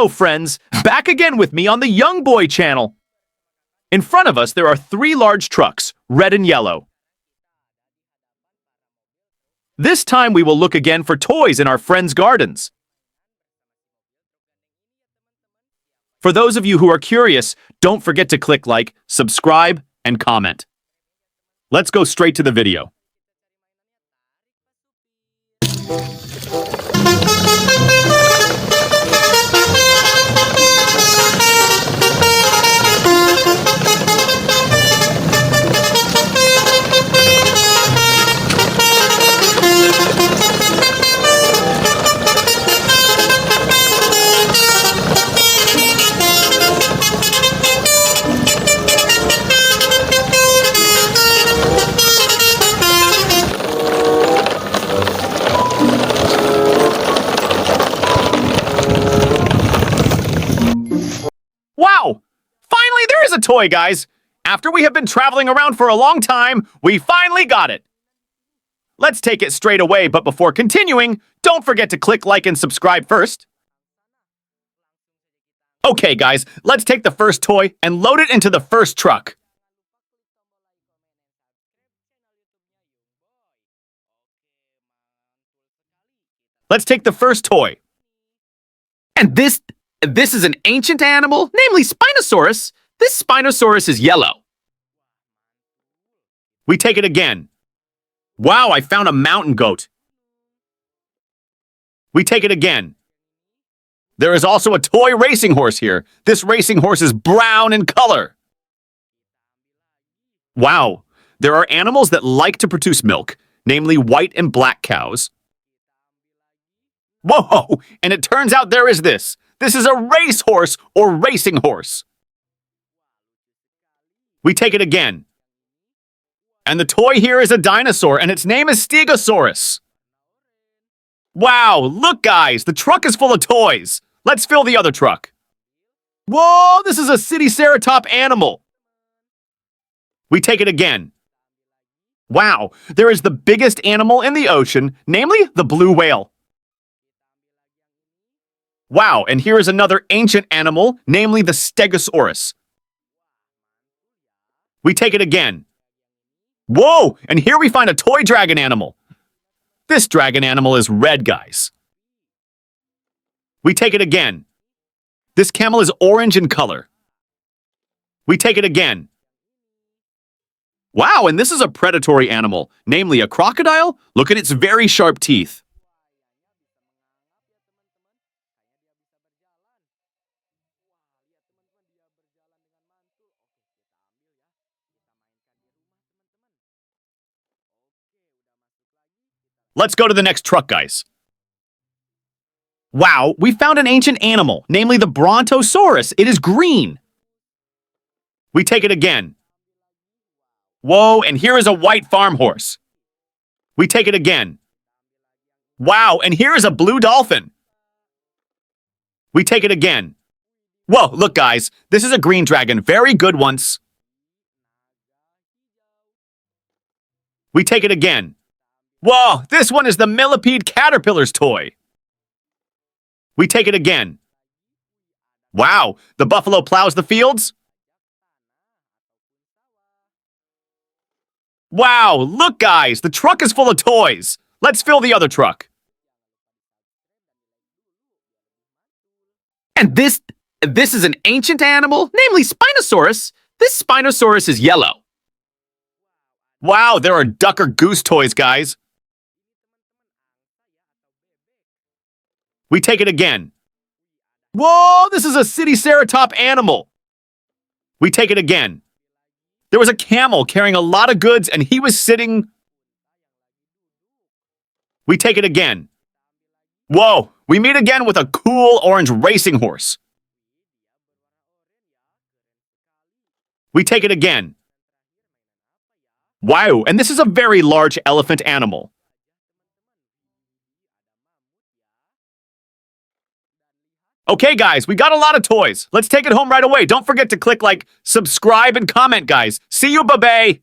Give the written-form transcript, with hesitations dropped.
Hello, friends! Back again with me on the Young Boy channel. In front of us, there are 3 large trucks, red and yellow. This time, we will look again for toys in our friends' gardens. For those of you who are curious, don't forget to click like, subscribe, and comment. Let's go straight to the video. Wow! Finally, there is a toy, guys! After we have been traveling around for a long time, we finally got it! Let's take it straight away, but before continuing, don't forget to click like and subscribe first. Okay, guys, let's take the first toy and load it into the first truck. Let's take the first toy. And this is an ancient animal, namely Spinosaurus. This Spinosaurus is yellow. We take it again. Wow, I found a mountain goat. We take it again. There is also a toy racing horse here. This racing horse is brown in color. Wow, there are animals that like to produce milk, namely white and black cows. Whoa, and it turns out there is this. This is a racehorse or racing horse. We take it again. And the toy here is a dinosaur, and its name is Stegosaurus. Wow, look guys, the truck is full of toys. Let's fill the other truck. Whoa, this is a Ceratops animal. We take it again. Wow, there is the biggest animal in the ocean, namely the blue whale. Wow, and here is another ancient animal, namely the Stegosaurus. We take it again. Whoa, and here we find a toy dragon animal. This dragon animal is red, guys. We take it again. This camel is orange in color. We take it again. Wow, and this is a predatory animal, namely a crocodile. Look at its very sharp teeth. Let's go to the next truck, guys. Wow, we found an ancient animal, namely the Brontosaurus. It is green. We take it again. Whoa, and here is a white farm horse. We take it again. Wow, and here is a blue dolphin. We take it again. Whoa, look guys, this is a green dragon, very good once. We take it again. Whoa, this one is the millipede caterpillar's toy. We take it again. Wow, the buffalo plows the fields. Wow, look guys, the truck is full of toys. Let's fill the other truck. And this is an ancient animal, namely Spinosaurus. This Spinosaurus is yellow. Wow, there are duck or goose toys, guys. We take it again. Whoa, this is a Ceratops animal. We take it again. There was a camel carrying a lot of goods and he was sitting. We take it again. Whoa, we meet again with a cool orange racing horse. We take it again. Wow, and this is a very large elephant animal. Okay, guys, we got a lot of toys. Let's take it home right away. Don't forget to click like, subscribe, and comment, guys. See you, bye-bye.